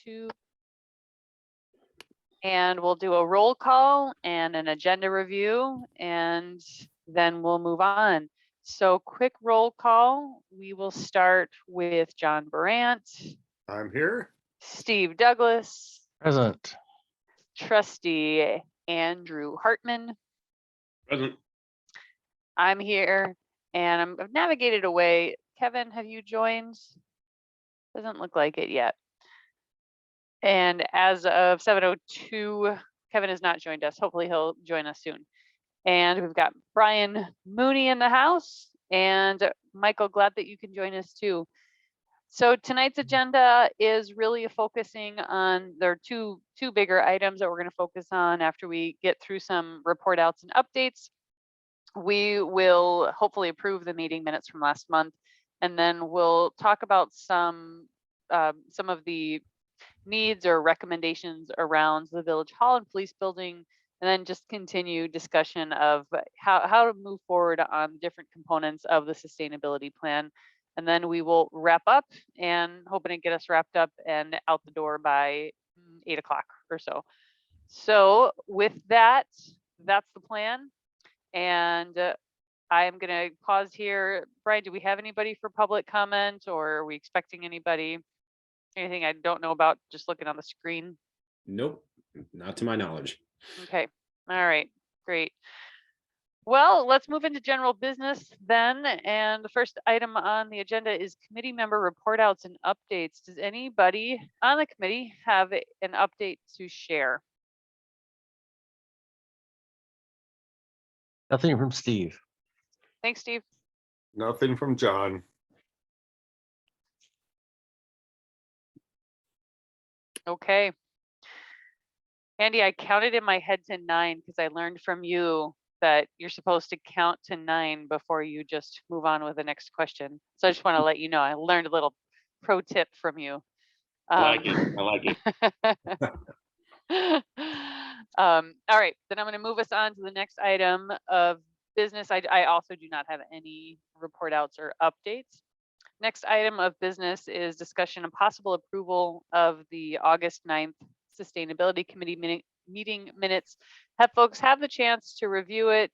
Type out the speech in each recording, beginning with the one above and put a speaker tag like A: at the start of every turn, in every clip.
A: 2, and we'll do a roll call and an agenda review, and then we'll move on. So quick roll call. We will start with John Brandt.
B: I'm here.
A: Steve Douglas.
C: Present.
A: Trustee Andrew Hartman.
D: Present.
A: I'm here, and I've navigated away. Kevin, have you joined? Doesn't look like it yet. And as of 7:02, Kevin has not joined us. Hopefully he'll join us soon. And we've got Brian Mooney in the house, and Michael, glad that you can join us too. So tonight's agenda is really focusing on, there are two bigger items that we're going to focus on after we get through some report outs and updates. We will hopefully approve the meeting minutes from last month, and then we'll talk about some of the needs or recommendations around the village hall and police building, and then just continue discussion of how to move forward on different components of the sustainability plan. And then we will wrap up, and hoping to get us wrapped up and out the door by 8 o'clock or so. So with that, that's the plan. And I am going to pause here. Brian, do we have anybody for public comment, or are we expecting anybody? Anything I don't know about, just looking on the screen?
D: Nope, not to my knowledge.
A: Okay, all right, great. Well, let's move into general business then. And the first item on the agenda is committee member report outs and updates. Does anybody on the committee have an update to share?
C: Nothing from Steve.
A: Thanks, Steve.
B: Nothing from John.
A: Okay. Andy, I counted in my head to 9 because I learned from you that you're supposed to count to 9 before you just move on with the next question. So I just want to let you know, I learned a little pro tip from you.
D: I like it. I like it.
A: All right, then I'm going to move us on to the next item of business. I also do not have any report outs or updates. Next item of business is discussion and possible approval of the August 9th Sustainability Committee meeting minutes. Have folks have the chance to review it?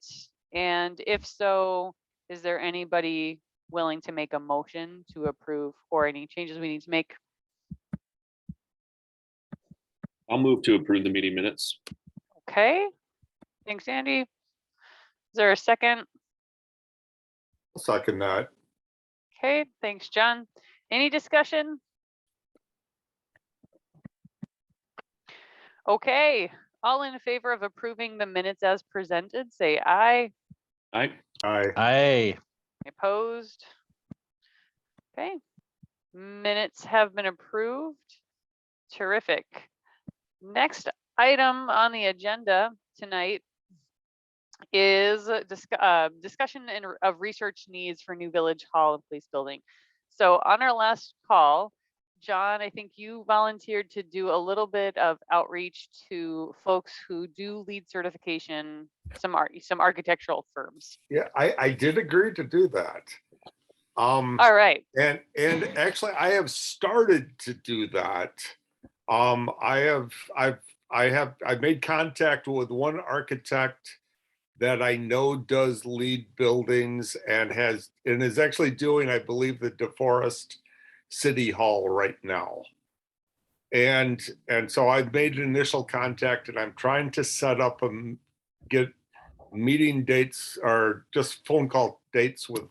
A: And if so, is there anybody willing to make a motion to approve or any changes we need to make?
D: I'll move to approve the meeting minutes.
A: Okay, thanks, Andy. Is there a second?
B: I'll second that.
A: Okay, thanks, John. Any discussion? Okay, all in favor of approving the minutes as presented, say aye.
D: Aye.
B: Aye.
C: Aye.
A: Opposed? Okay, minutes have been approved. Terrific. Next item on the agenda tonight is discussion of research needs for new village hall and police building. So on our last call, John, I think you volunteered to do a little bit of outreach to folks who do LEED certification, some architectural firms.
B: Yeah, I did agree to do that.
A: All right.
B: And actually I have started to do that. I've made contact with one architect that I know does LEED buildings and is actually doing, I believe, the DeForest City Hall right now. And so I've made an initial contact, and I'm trying to set up get meeting dates or just phone call dates with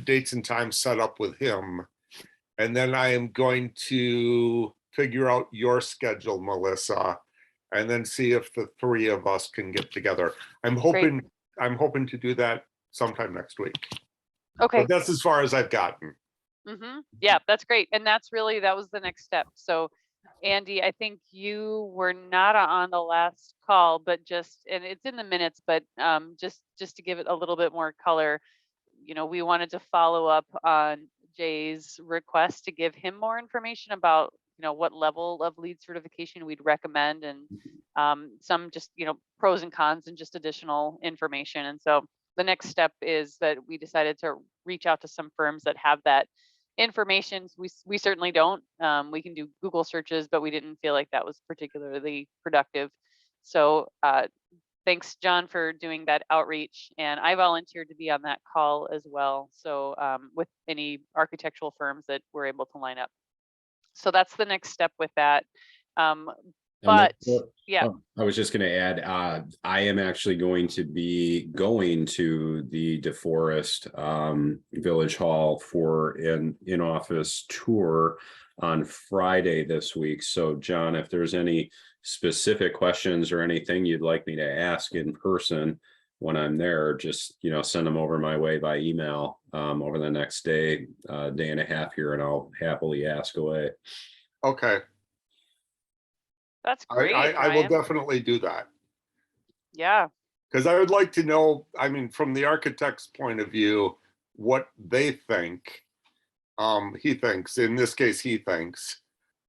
B: dates and times set up with him. And then I am going to figure out your schedule, Melissa, and then see if the three of us can get together. I'm hoping to do that sometime next week.
A: Okay.
B: But that's as far as I've gotten.
A: Yeah, that's great. And that was the next step. So Andy, I think you were not on the last call, but and it's in the minutes, but just to give it a little bit more color, we wanted to follow up on Jay's request to give him more information about what level of LEED certification we'd recommend, and some just pros and cons and just additional information. And so the next step is that we decided to reach out to some firms that have that information, we certainly don't. We can do Google searches, but we didn't feel like that was particularly productive. So thanks, John, for doing that outreach. And I volunteered to be on that call as well. So with any architectural firms that we're able to line up. So that's the next step with that. But yeah,
D: I was just going to add, I am actually going to be going to the DeForest Village Hall for an in-office tour on Friday this week. So John, if there's any specific questions or anything you'd like me to ask in person when I'm there, just, send them over my way by email over the next day and a half here, and I'll happily ask away.
B: Okay.
A: that's great.
B: I will
A: Ryan.
B: definitely do that.
A: Yeah.
B: Because I would like to know, I mean, from the architect's point of view, what they think. He thinks, in this case, he thinks.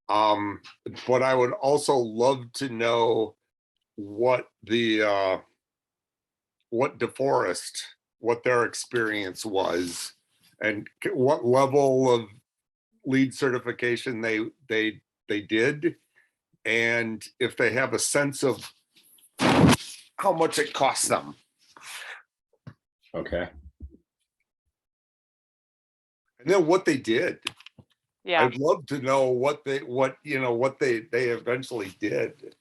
B: But I would also love to know what DeForest, what their experience was, and what level of LEED certification they did, and if they have a sense of how much it costs them.
D: Okay.
B: And then what they did.
A: Yeah.
B: I'd love to know what they eventually did.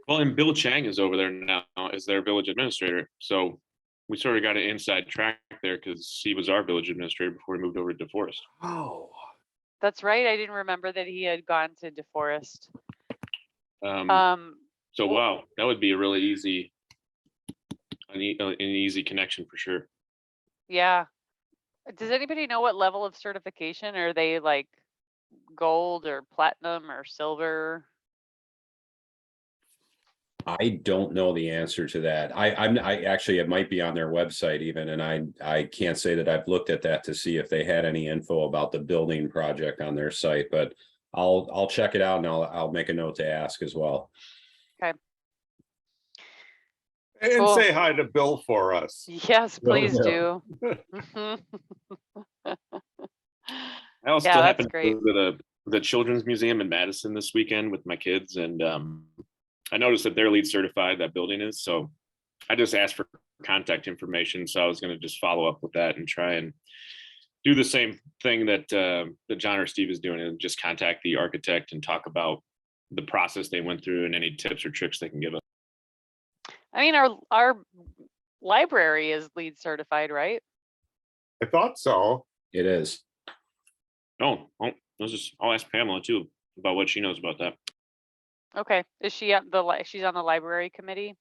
D: Well, and Bill Chang is over there now as their village administrator. So we sort of got an inside track there because he was our village administrator before he moved over to DeForest.
B: Oh.
A: That's right. I didn't remember that he had gone to DeForest.
D: So wow, that would be a really easy, an easy connection for sure.
A: Yeah. Does anybody know what level of certification? Are they like gold or platinum or silver?
D: I don't know the answer to that. I actually, it might be on their website even, and I can't say that I've looked at that to see if they had any info about the building project on their site, but I'll check it out and I'll make a note to ask as well.
A: Okay.
B: And
A: Cool.
B: say hi to Bill for us.
A: Yes, please do.
D: I also
A: Yeah, that's
D: happened
A: great.
D: to go to the Children's Museum in Madison this weekend with my kids, and I noticed that they're LEED certified, that building is. So I just asked for contact information. So I was going to just follow up with that and try and do the same thing that that John or Steve is doing, and just contact the architect and talk about the process they went through and any tips or tricks they can give us.
A: I mean, our library is LEED certified, right?
B: I thought so.
D: It is. Oh, I'll ask Pamela too about what she knows about that.
A: Okay. Is she at she's on the library committee?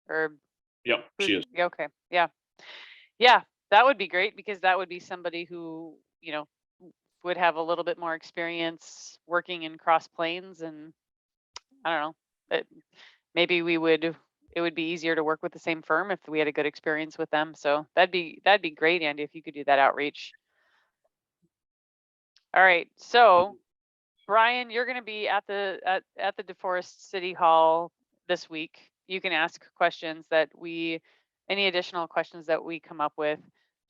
A: Or
D: Yep, she is.
A: Okay. Yeah. Yeah, that would be great, because that would be somebody who, would have a little bit more experience working in cross planes, and I don't know, maybe it would be easier to work with the same firm if we had a good experience with them. So that'd be great, Andy, if you could do that outreach. All right. So Brian, you're going to be at the DeForest City Hall this week. You can ask questions any additional questions that we come up with.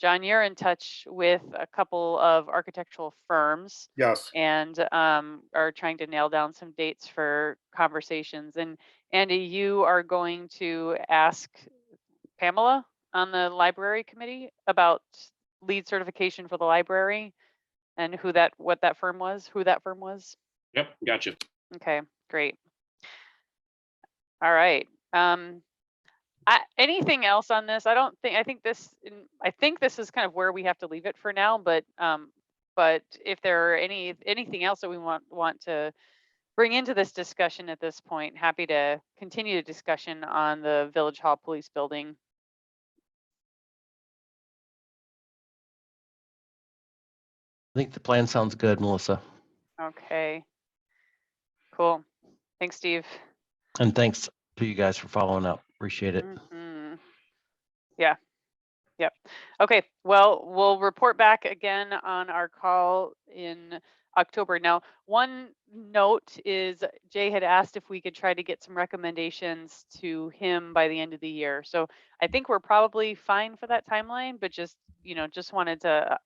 A: John, you're in touch with a couple of architectural firms.
B: Yes.
A: And are trying to nail down some dates for conversations. And Andy, you are going to ask Pamela on the library committee about LEED certification for the library and who that firm was.
D: Yep, gotcha.
A: Okay, great. All right. Anything else on this? I think this is kind of where we have to leave it for now, but if there are anything else that we want to bring into this discussion at this point, happy to continue the discussion on the Village Hall Police Building.
C: I think the plan sounds good, Melissa.
A: Okay. Cool. Thanks, Steve.
C: And thanks to you guys for following up. Appreciate it.
A: Mm-hmm. Yeah. Yep. Okay. Well, we'll report back again on our call in October. Now, one note is Jay had asked if we could try to get some recommendations to him by the end of the year. So I think we're probably fine for that timeline, but just wanted to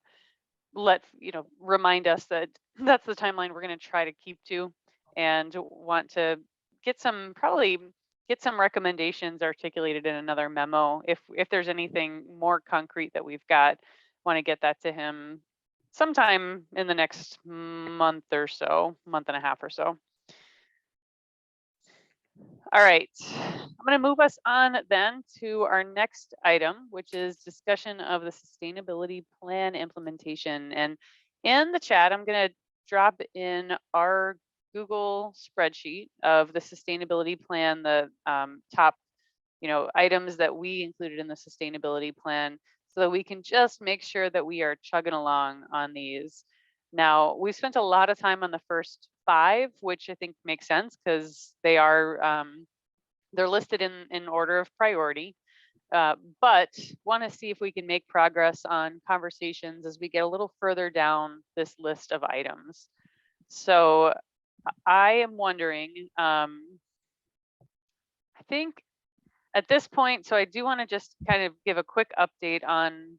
A: remind us that that's the timeline we're going to try to keep to, and want to probably get some recommendations articulated in another memo. If there's anything more concrete that we've got, want to get that to him sometime in the next month or so, month and a half or so. All right, I'm going to move us on then to our next item, which is discussion of the sustainability plan implementation. And in the chat, I'm going to drop in our Google spreadsheet of the sustainability plan, the top, items that we included in the sustainability plan, so that we can just make sure that we are chugging along on these. Now, we spent a lot of time on the first 5, which I think makes sense because they are they're listed in order of priority, but want to see if we can make progress on conversations as we get a little further down this list of items. So I am wondering, I think at this point, so I do want to just kind of give a quick update on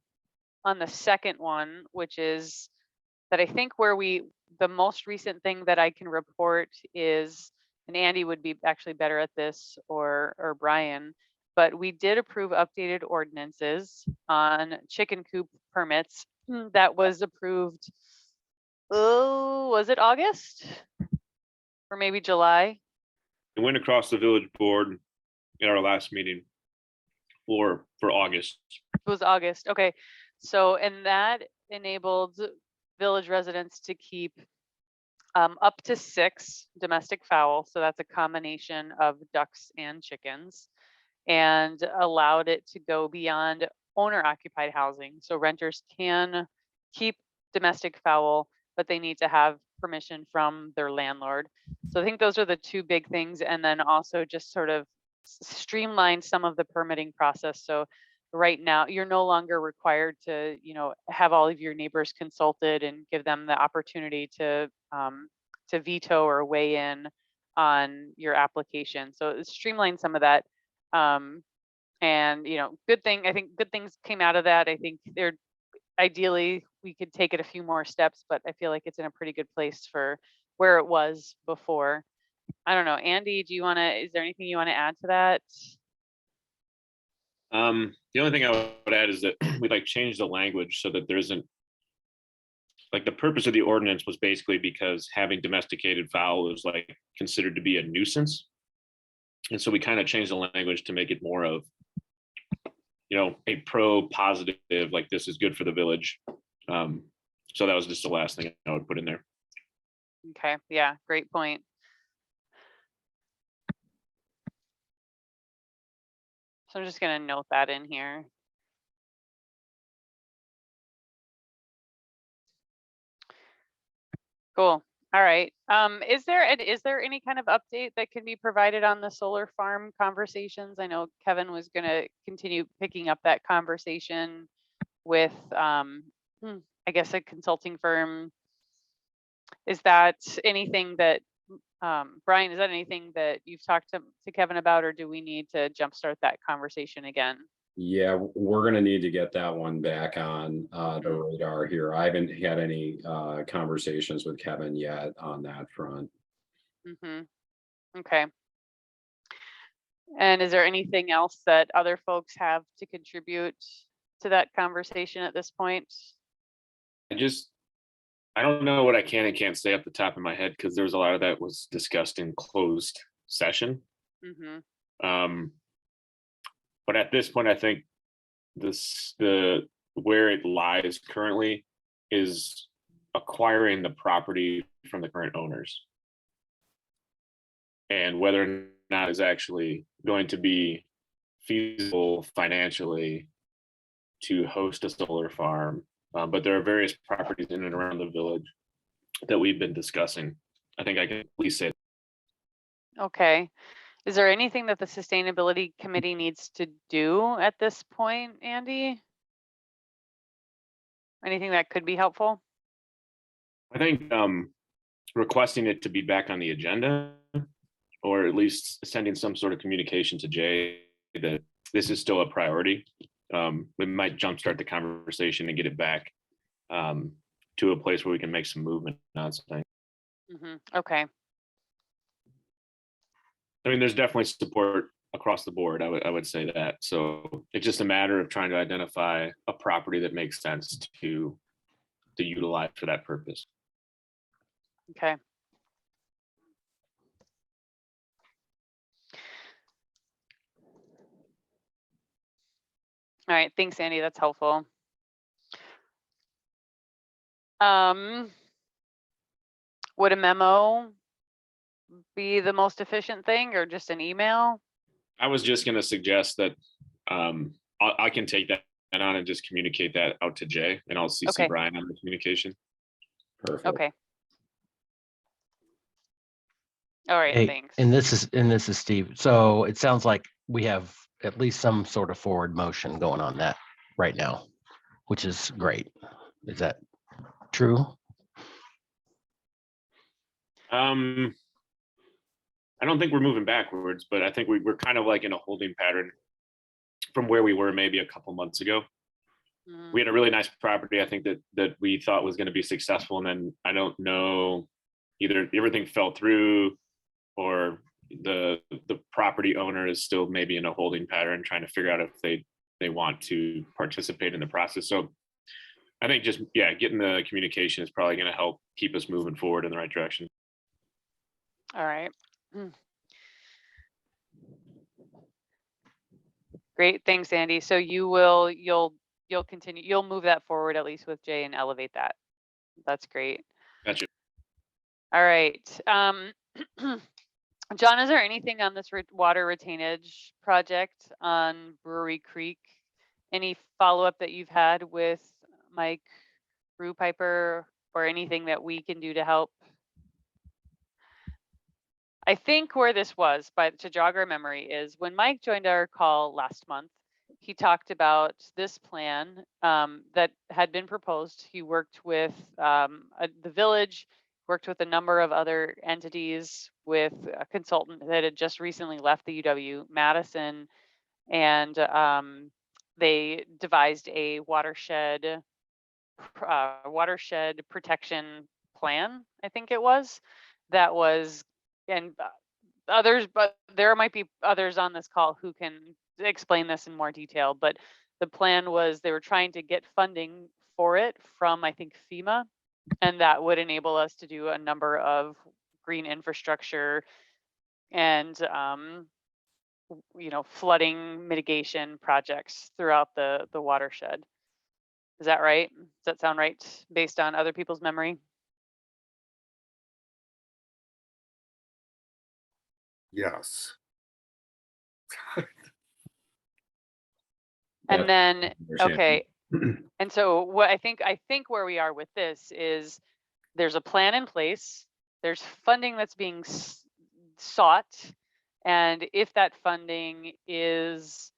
A: the second one, which is that I think the most recent thing that I can report is, and Andy would be actually better at this, or Brian, but we did approve updated ordinances on chicken coop permits. That was approved, was it August? Or maybe July?
E: It went across the village board in our last meeting for August.
A: It was August, okay. So, and that enabled village residents to keep up to 6 domestic fowl. So that's a combination of ducks and chickens, and allowed it to go beyond owner occupied housing. So renters can keep domestic fowl, but they need to have permission from their landlord. So I think those are the 2 big things. And then also just sort of streamline some of the permitting process. So right now you're no longer required to, have all of your neighbors consulted and give them the opportunity to veto or weigh in on your application. So it streamlined some of that. And good thing, I think good things came out of that. I think ideally we could take it a few more steps, but I feel like it's in a pretty good place for where it was before. I don't know, Andy, is there anything you want to add to that?
E: The only thing I would add is that we changed the language so that there isn't, the purpose of the ordinance was basically because having domesticated fowl is considered to be a nuisance. And so we kind of changed the language to make it more of, a pro positive, this is good for the village. So that was just the last thing I would put in there.
A: Okay, yeah, great point. So I'm just going to note that in here. Cool. All right. Is there any kind of update that can be provided on the solar farm conversations? I know Kevin was going to continue picking up that conversation with, I guess, a consulting firm. Is that anything that, Brian, is that anything that you've talked to Kevin about, or do we need to jumpstart that conversation again?
D: Yeah, we're gonna need to get that one back on the radar here. I haven't had any conversations with Kevin yet on that front.
A: Okay. And is there anything else that other folks have to contribute to that conversation at this point?
E: I don't know what I can and can't say off the top of my head, because there was a lot of that was discussed in closed session. But at this point, I think where it lies currently is acquiring the property from the current owners, and whether or not is actually going to be feasible financially to host a solar farm. But there are various properties in and around the village that we've been discussing. I think I can at least say.
A: Okay. Is there anything that the sustainability committee needs to do at this point, Andy? Anything that could be helpful?
E: I think requesting it to be back on the agenda, or at least sending some sort of communication to Jay that this is still a priority. We might jumpstart the conversation and get it back to a place where we can make some movement on something.
A: Okay.
E: I mean, there's definitely support across the board. I would say that. So it's just a matter of trying to identify a property that makes sense to utilize for that purpose.
A: Okay. All right, thanks, Andy. That's helpful. Would a memo be the most efficient thing, or just an email?
E: I was just going to suggest that I can take that on and just communicate that out to Jay, and I'll CC
A: Okay.
E: Brian on the communication.
D: Perfect.
A: Okay. All right,
C: Hey,
A: thanks.
C: and this is Steve. So it sounds like we have at least some sort of forward motion going on that right now, which is great. Is that true?
E: I don't think we're moving backwards, but I think we're kind of like in a holding pattern from where we were maybe a couple months ago. We had a really nice property, I think that we thought was going to be successful, and then I don't know, either everything fell through, or the property owner is still maybe in a holding pattern, trying to figure out if they want to participate in the process. So I think just, yeah, getting the communication is probably going to help keep us moving forward in the right direction.
A: All right. Great, thanks, Andy. So you'll continue, you'll move that forward at least with Jay and elevate that. That's great.
E: Gotcha.
A: All right. John, is there anything on this water retainage project on Brewery Creek? Any follow-up that you've had with Mike Brewpiper, or anything that we can do to help? I think where this was, but to jog our memory, is when Mike joined our call last month, he talked about this plan that had been proposed. He worked with the village, worked with a number of other entities, with a consultant that had just recently left the UW Madison, and they devised a watershed protection plan, I think it was, that was, and others, but there might be others on this call who can explain this in more detail, but the plan was they were trying to get funding for it from, I think, FEMA, and that would enable us to do a number of green infrastructure and flooding mitigation projects throughout the watershed. Is that right? Does that sound right based on other people's memory?
B: Yes.
A: And then,
D: Understand.
A: okay. And so what I think where we are with this is there's a plan in place, there's funding that's being sought. And if that funding is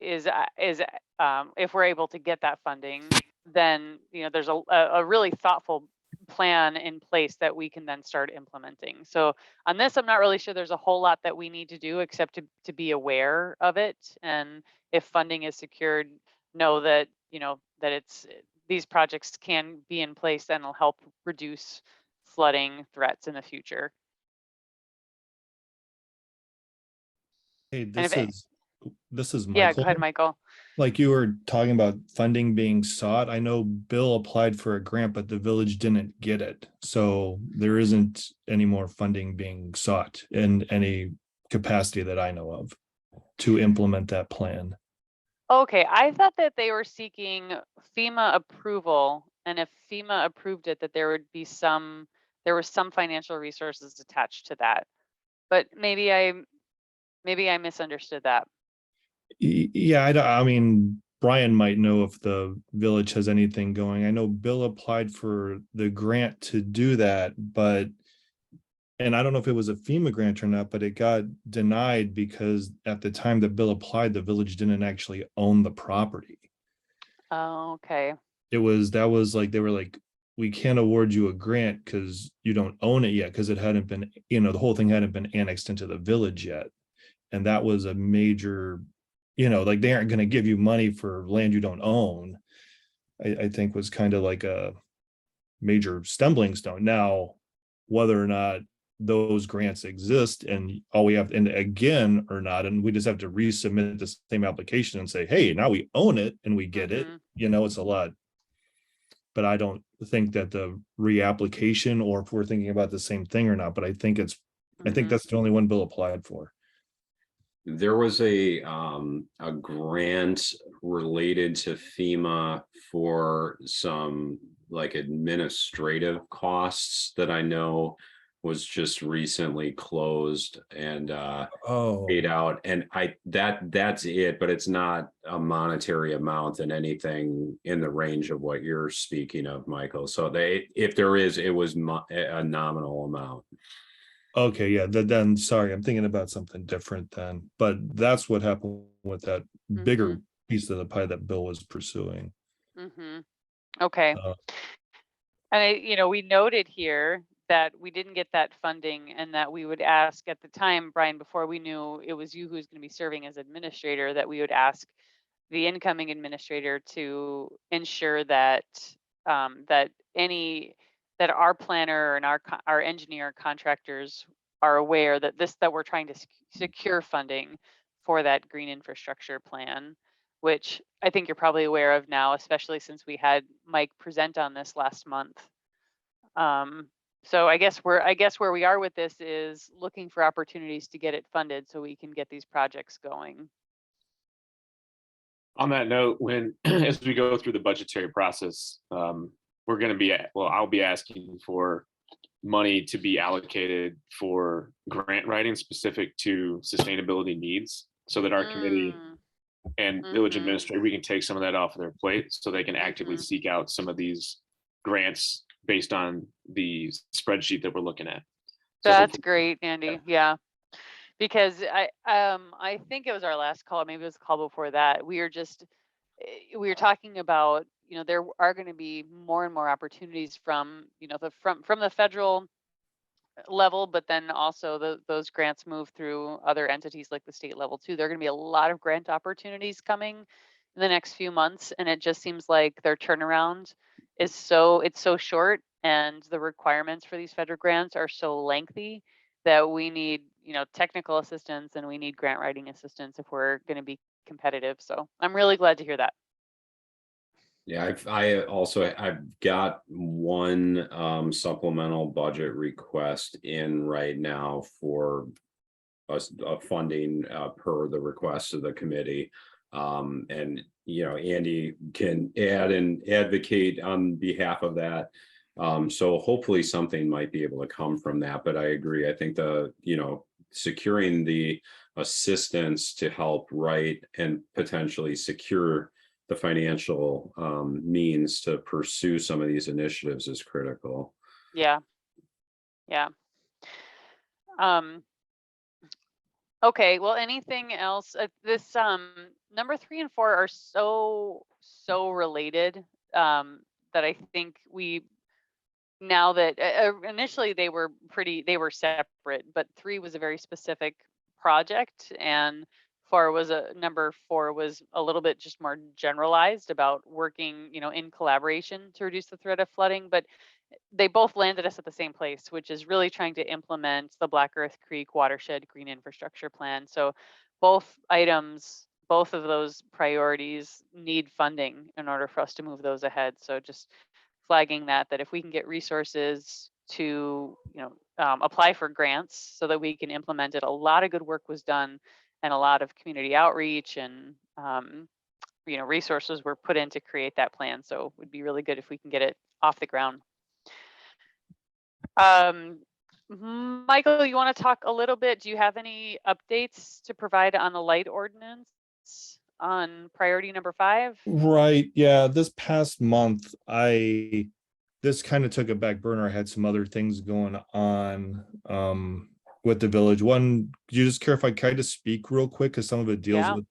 A: if we're able to get that funding, then there's a really thoughtful plan in place that we can then start implementing. So on this, I'm not really sure there's a whole lot that we need to do except to be aware of it, and if funding is secured, know that that it's these projects can be in place and will help reduce flooding threats in the future.
F: Hey,
A: And if
F: this is
A: yeah, go
F: Michael.
A: ahead, Michael.
F: Like you were talking about funding being sought. I know Bill applied for a grant, but the village didn't get it. So there isn't any more funding being sought in any capacity that I know of to implement that plan.
A: Okay, I thought that they were seeking FEMA approval, and if FEMA approved it, that there was some financial resources attached to that. But maybe I misunderstood that.
F: Yeah, I mean, Brian might know if the village has anything going. I know Bill applied for the grant to do that, and I don't know if it was a FEMA grant or not, but it got denied because at the time that Bill applied, the village didn't actually own the property.
A: Oh, okay.
F: That was like, they were like, we can't award you a grant because you don't own it yet, because it hadn't been, the whole thing hadn't been annexed into the village yet. And that was a major, like they aren't going to give you money for land you don't own. I think was kind of like major stumbling stone. Now, whether or not those grants exist and all we have, and again, or not, and we just have to resubmit the same application and say, hey, now we own it and we get it, it's a lot. But I don't think that the reapplication, or if we're thinking about the same thing or not, but I think that's the only one Bill applied for.
D: There was a grant related to FEMA for some like administrative costs that I know was just recently closed and paid out. And that's it, but it's not a monetary amount and anything in the range of what you're speaking of, Michael. So if there is, it was a nominal amount.
F: Okay, yeah, then sorry, I'm thinking about something different then, but that's what happened with that bigger piece of the pie that Bill was pursuing.
A: Okay.
F: Uh,
A: And we noted here that we didn't get that funding, and that we would ask at the time, Brian, before we knew it was you who was going to be serving as administrator, that we would ask the incoming administrator to ensure that that our planner and our engineer contractors are aware that we're trying to secure funding for that green infrastructure plan, which I think you're probably aware of now, especially since we had Mike present on this last month. So I guess where we are with this is looking for opportunities to get it funded so we can get these projects going.
E: On that note, as we go through the budgetary process, we're going to be, I'll be asking for money to be allocated for grant writing specific to sustainability needs, so that our committee and village administrator, we can take some of that off of their plate so they can actively seek out some of these grants based on the spreadsheet that we're looking at. So
A: That's great, Andy. Yeah. Because I think it was our last call, maybe it was a call before that. We were talking about, there are going to be more and more opportunities from, from the federal level, but then also those grants move through other entities like the state level too. There are going to be a lot of grant opportunities coming in the next few months, and it just seems like their turnaround is so short, and the requirements for these federal grants are so lengthy that we need, technical assistance, and we need grant writing assistance if we're going to be competitive. So I'm really glad to hear that.
D: Yeah, I've got one supplemental budget request in right now for a funding per the request of the committee. And Andy can add and advocate on behalf of that. So hopefully something might be able to come from that. But I agree. I think securing the assistance to help write and potentially secure the financial means to pursue some of these initiatives is critical.
A: Yeah. Okay, well, anything else? This number 3 and 4 are so related that I think now that initially they were separate, but 3 was a very specific project, and number 4 was a little bit just more generalized about working, in collaboration to reduce the threat of flooding. But they both landed us at the same place, which is really trying to implement the Black Earth Creek Watershed Green Infrastructure Plan. So both of those priorities need funding in order for us to move those ahead. So just flagging that if we can get resources to, apply for grants so that we can implement it. A lot of good work was done, and a lot of community outreach and, resources were put in to create that plan. So it would be really good if we can get it off the ground. Michael, you want to talk a little bit? Do you have any updates to provide on the light ordinance on priority number 5?
F: Right. Yeah. This past month, this kind of took a back burner. I had some other things going on with the village. One, could you just care if I kind of speak real quick, because some of it deals with.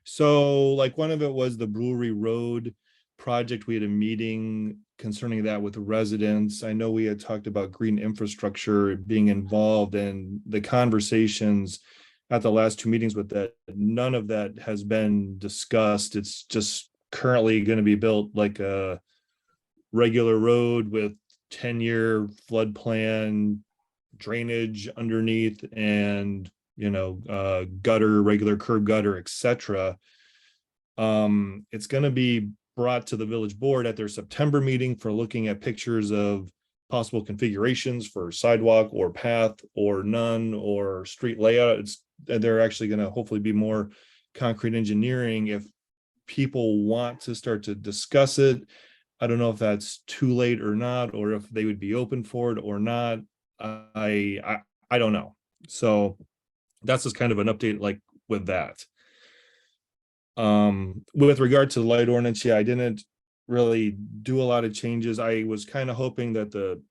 F: So like one of it was the Brewery Road project. We had a meeting concerning that with the residents. I know we had talked about green infrastructure being involved, and the conversations at the last 2 meetings with that, none of that has been discussed. It's just currently going to be built like a regular road with 10-year flood plan, drainage underneath, and gutter, regular curb gutter, etc. It's going to be brought to the village board at their September meeting for looking at pictures of possible configurations for sidewalk or path or none or street layout. They're actually going to hopefully be more concrete engineering if people want to start to discuss it. I don't know if that's too late or not, or if they would be open for it or not. I don't know. So that's just kind of an update like with that. With regard to the light ordinance, yeah, I didn't really do a lot of changes. I was kind of hoping that the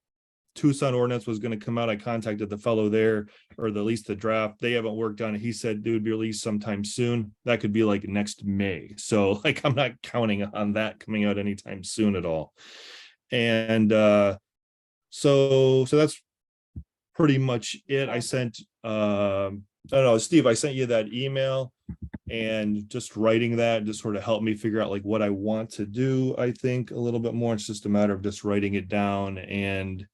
F: Tucson ordinance was going to come out. I contacted the fellow there, or at least the draft. They haven't worked on it. He said it would be released sometime soon. That could be like next May. So like I'm not counting on that coming out anytime soon at all. And so that's pretty much it. I sent I don't know, Steve, I sent you that email, and just writing that just sort of helped me figure out like what I want to do. I think a little bit more. It's just a matter of just writing it down and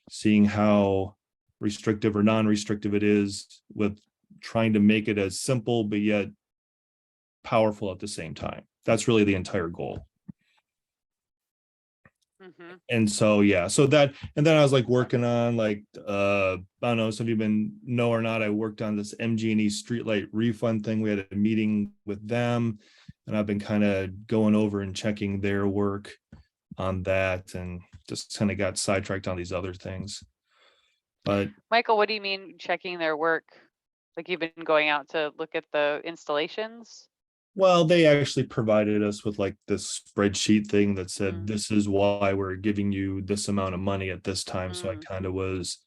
F: seeing how restrictive or non-restrictive it is, with trying to make it as simple but yet powerful at the same time. That's really the entire goal.
A: Mhm.
F: And so yeah, so that, and then I was like working on like I don't know, some of you know or not, I worked on this MG&E streetlight refund thing. We had a meeting with them, and I've been kind of going over and checking their work on that, and just kind of got sidetracked on these other things. But
A: Michael, what do you mean checking their work? Like you've been going out to look at the installations?
F: well, they actually provided us with like this spreadsheet thing that said,
A: Mm.
F: this is why we're giving you this amount of money at this time. So I
A: Mm.
F: kind of was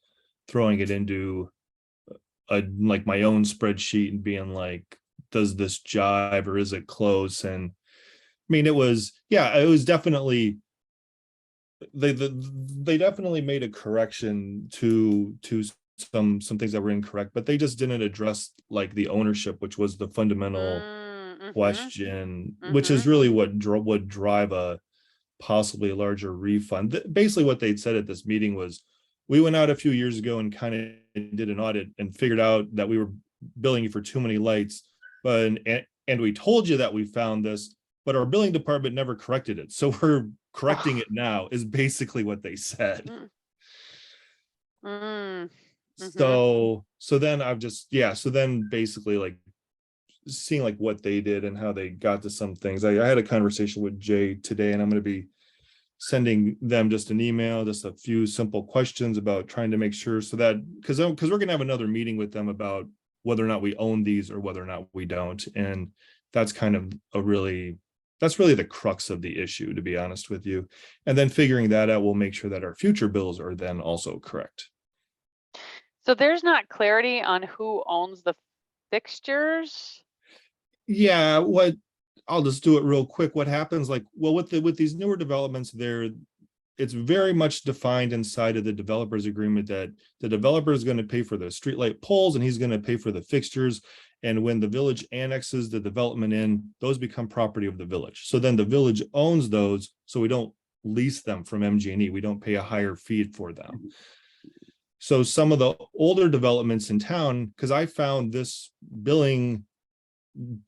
F: throwing it into like my own spreadsheet and being like, does this jive or is it close? And I mean, it was definitely, they definitely made a correction to some things that were incorrect, but they just didn't address like the ownership, which was the fundamental
A: Mhm.
F: question, which is really what would drive a possibly larger refund. Basically what they'd said at this meeting was, we went out a few years ago and kind of did an audit and figured out that we were billing you for too many lights, but and we told you that we found this, but our billing department never corrected it, so we're correcting it now, is basically what they said.
A: Mm.
F: So then I've just, so then basically like seeing like what they did and how they got to some things. I had a conversation with Jay today, and I'm going to be sending them just an email, just a few simple questions about trying to make sure, so that because we're going to have another meeting with them about whether or not we own these or whether or not we don't. And that's kind of that's really the crux of the issue, to be honest with you. And then figuring that out will make sure that our future bills are then also correct.
A: So there's not clarity on who owns the fixtures?
F: Yeah, what I'll just do it real quick. What happens, like, well, with these newer developments, it's very much defined inside of the developer's agreement that the developer is going to pay for the streetlight poles and he's going to pay for the fixtures. And when the village annexes the development in, those become property of the village. So then the village owns those, so we don't lease them from MG&E. We don't pay a higher fee for them. So some of the older developments in town, because I found this billing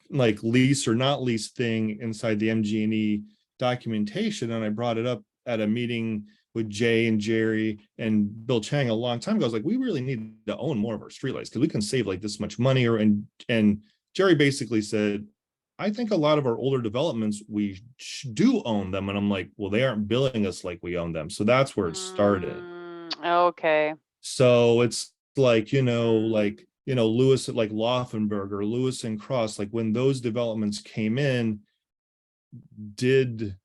F: like lease or not lease thing inside the MG&E documentation, and I brought it up at a meeting with Jay and Jerry and Bill Chang a long time ago. I was like, we really need to own more of our streetlights because we can save like this much money. And Jerry basically said, I think a lot of our older developments, we do own them. And I'm like, well, they aren't billing us like we own them. So that's where it started.
A: Okay.
F: So it's like, Lewis at like Laufenberg or Lewis and Cross, like when those developments came in, did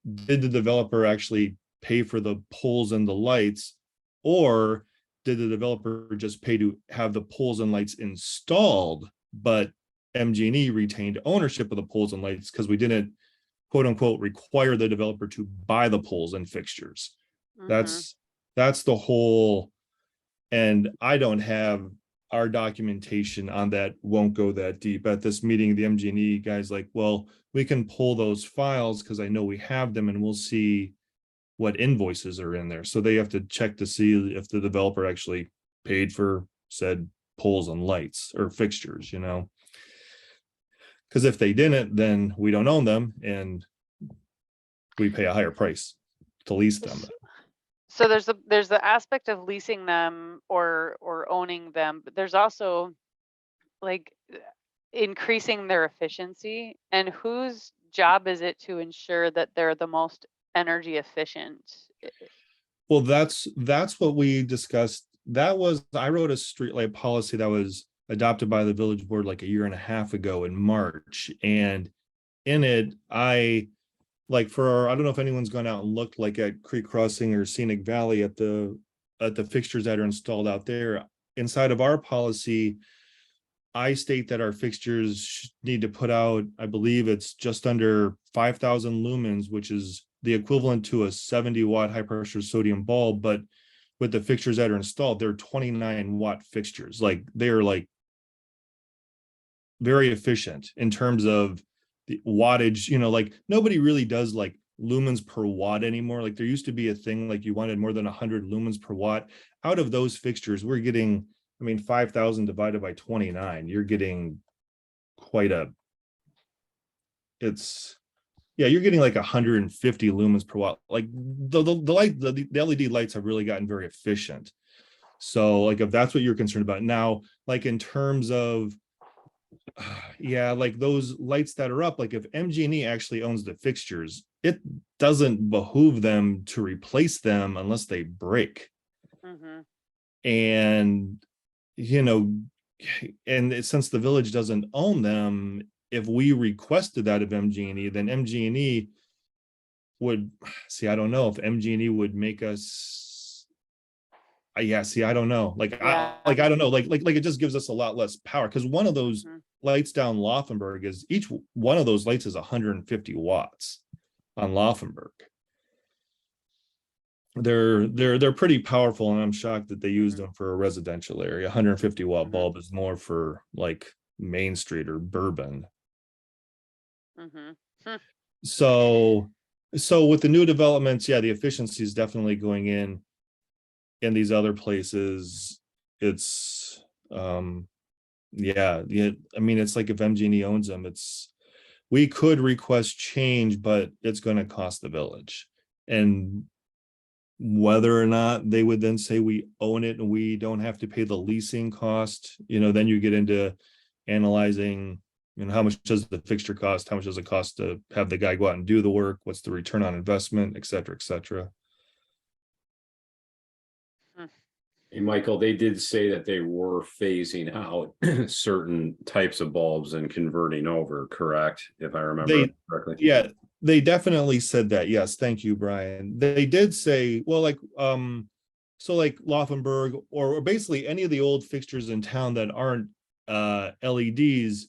F: the developer actually pay for the poles and the lights, or did the developer just pay to have the poles and lights installed, but MG&E retained ownership of the poles and lights because we didn't, quote unquote, require the developer to buy the poles and fixtures. That's the whole, and I don't have our documentation on that, won't go that deep. At this meeting, the MG&E guys like, well, we can pull those files because I know we have them, and we'll see what invoices are in there. So they have to check to see if the developer actually paid for said poles and lights or fixtures, you know. Because if they didn't, then we don't own them and we pay a higher price to lease them.
A: So there's the aspect of leasing them or owning them, but there's also like increasing their efficiency, and whose job is it to ensure that they're the most energy efficient?
F: Well, that's what we discussed. I wrote a streetlight policy that was adopted by the village board like a year and a half ago in March. And in it, I don't know if anyone's gone out and looked like at Creek Crossing or Scenic Valley at the fixtures that are installed out there. Inside of our policy, I state that our fixtures need to put out, I believe it's just under 5,000 lumens, which is the equivalent to a 70-watt high pressure sodium bulb. But with the fixtures that are installed, they're 29-watt fixtures. Like they're like very efficient in terms of the wattage, you know, like nobody really does like lumens per watt anymore. Like there used to be a thing like you wanted more than 100 lumens per watt. Out of those fixtures, we're getting, 5,000 divided by 29, you're getting quite you're getting like 150 lumens per watt. Like the LED lights have really gotten very efficient. So like if that's what you're concerned about now, like in terms of like those lights that are up, like if MG&E actually owns the fixtures, it doesn't behoove them to replace them unless they break.
A: Mm-hmm.
F: And and since the village doesn't own them, if we requested that of MG&E, then MG&E would I don't know if MG&E would make us. I don't know. I don't know. Like it just gives us a lot less power because one of those lights down Laufenberg is each one of those lights is 150 watts on Laufenberg. They're pretty powerful, and I'm shocked that they used them for a residential area. 150 watt bulb is more for like Main Street or Bourbon. So with the new developments, the efficiency is definitely going in these other places. It's it's like if MG&E owns them, we could request change, but it's going to cost the village. And whether or not they would then say we own it and we don't have to pay the leasing cost, then you get into analyzing, how much does the fixture cost? How much does it cost to have the guy go out and do the work? What's the return on investment, et cetera, et cetera.
D: Hey, Michael, they did say that they were phasing out certain types of bulbs and converting over, correct? If I remember correctly.
F: Yeah, they definitely said that. Yes, thank you, Brian. They did say, well, like Laufenberg or basically any of the old fixtures in town that aren't LEDs,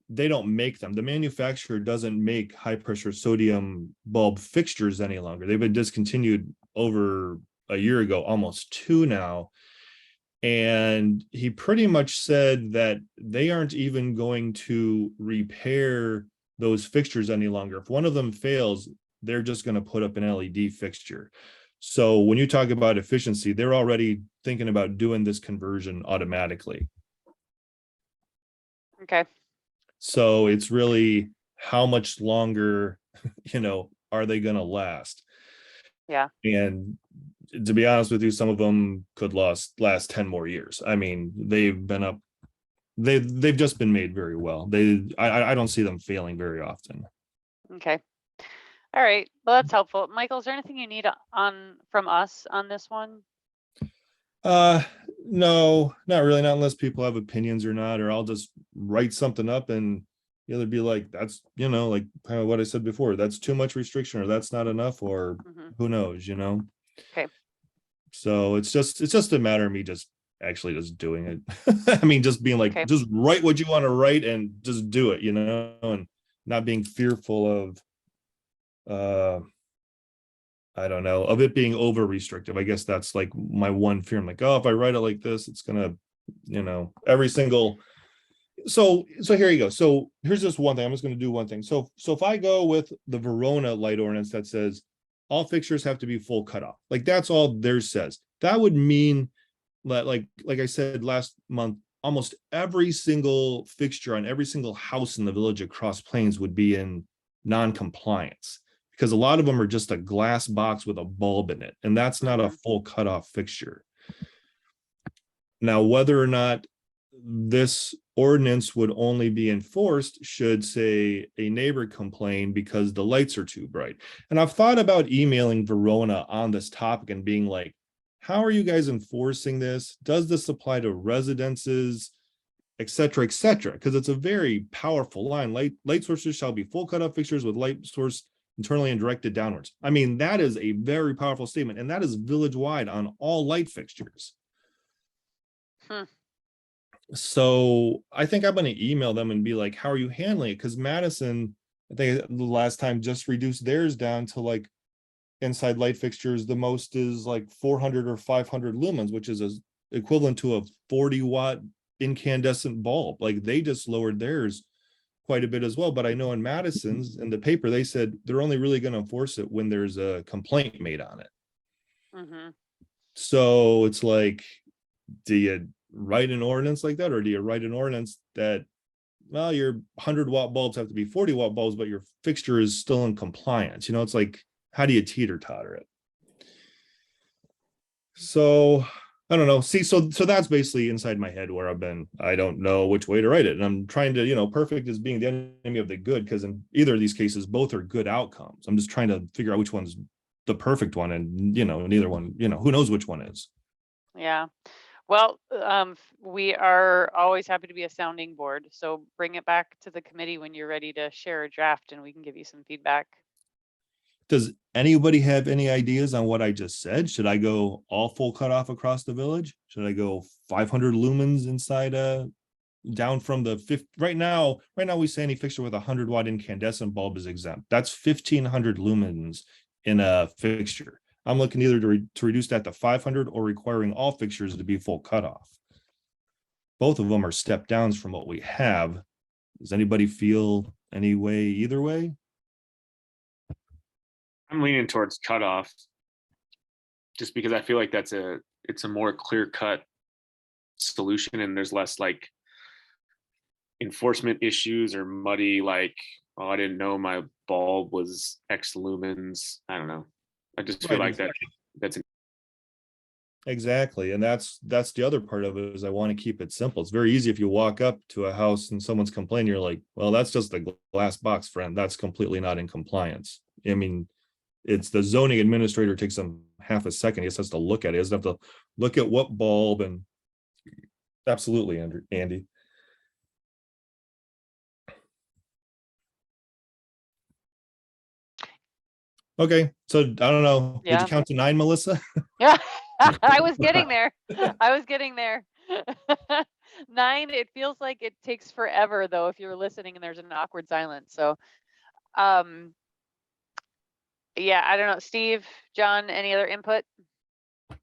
F: they don't make them. The manufacturer doesn't make high pressure sodium bulb fixtures any longer. They've been discontinued over a year ago, almost 2 now. And he pretty much said that they aren't even going to repair those fixtures any longer. If one of them fails, they're just going to put up an LED fixture. So when you talk about efficiency, they're already thinking about doing this conversion automatically.
A: Okay.
F: So it's really how much longer, are they going to last?
A: Yeah.
F: And to be honest with you, some of them could last 10 more years. They've been up. They've just been made very well. I don't see them failing very often.
A: Okay. All right. Well, that's helpful. Michael, is there anything you need from us on this one?
F: No, not really. Not unless people have opinions or not, or I'll just write something up and either be like, that's, like kind of what I said before, that's too much restriction or that's not enough, or who knows,
A: Okay.
F: So it's just a matter of me just doing it. Just being like, just write what you want to write and just do it, and not being fearful of, I don't know, of it being over restrictive. I guess that's like my one fear. I'm like, oh, if I write it like this, it's gonna, every single. So here you go. So here's just one thing. I'm just going to do one thing. So if I go with the Verona light ordinance that says all fixtures have to be full cutoff. Like that's all theirs says. That would mean that like I said last month, almost every single fixture on every single house in the village of Cross Plains would be in non-compliance, because a lot of them are just a glass box with a bulb in it, and that's not a full cutoff fixture. Now, whether or not this ordinance would only be enforced should, say, a neighbor complain because the lights are too bright. And I've thought about emailing Verona on this topic and being like, how are you guys enforcing this? Does this apply to residences, et cetera, et cetera? Because it's a very powerful line. Light sources shall be full cutoff fixtures with light source internally and directed downwards. I mean, that is a very powerful statement, and that is village-wide on all light fixtures. So I think I'm going to email them and be like, how are you handling it? Because Madison, I think the last time just reduced theirs down to like inside light fixtures, the most is like 400 or 500 lumens, which is equivalent to a 40-watt incandescent bulb. Like they just lowered theirs quite a bit as well. But I know in Madison's, in the paper, they said they're only really going to enforce it when there's a complaint made on it. So it's like, do you write an ordinance like that, or do you write an ordinance that, well, your 100-watt bulbs have to be 40-watt bulbs, but your fixture is still in compliance? You know, it's like, how do you teeter-totter it? So I don't know. See, so that's basically inside my head where I've been. I don't know which way to write it, and I'm trying to, you know, perfect is being the enemy of the good, because in either of these cases, both are good outcomes. I'm just trying to figure out which one's the perfect one, and you know, neither one, you know, who knows which one is.
A: Yeah. Well, we are always happy to be a sounding board. So bring it back to the committee when you're ready to share a draft and we can give you some feedback.
F: Does anybody have any ideas on what I just said? Should I go all full cutoff across the village? Should I go 500 lumens inside down from the 50? Right now we say any fixture with a 100-watt incandescent bulb is exempt. That's 1500 lumens in a fixture. I'm looking either to reduce that to 500 or requiring all fixtures to be full cutoff. Both of them are step downs from what we have. Does anybody feel any way either way?
E: I'm leaning towards cutoff, just because I feel like it's a more clear cut solution, and there's less like enforcement issues or muddy, like, oh, I didn't know my bulb was X lumens. I don't know. I just feel
F: Right,
E: like that's
F: exactly. And that's the other part of it, is I want to keep it simple. It's very easy if you walk up to a house and someone's complaining, you're like, well, that's just a glass box, friend. That's completely not in compliance. I mean, it's the zoning administrator takes them half a second. He just has to look at it. He doesn't have to look at what bulb. And absolutely, Andy. Okay, so I don't know. Did
A: Yeah.
F: you count to 9, Melissa?
A: Yeah, I was getting there. I was getting there. 9, it feels like it takes forever though, if you're listening and there's an awkward silence. So, yeah, I don't know. Steve, John, any other input?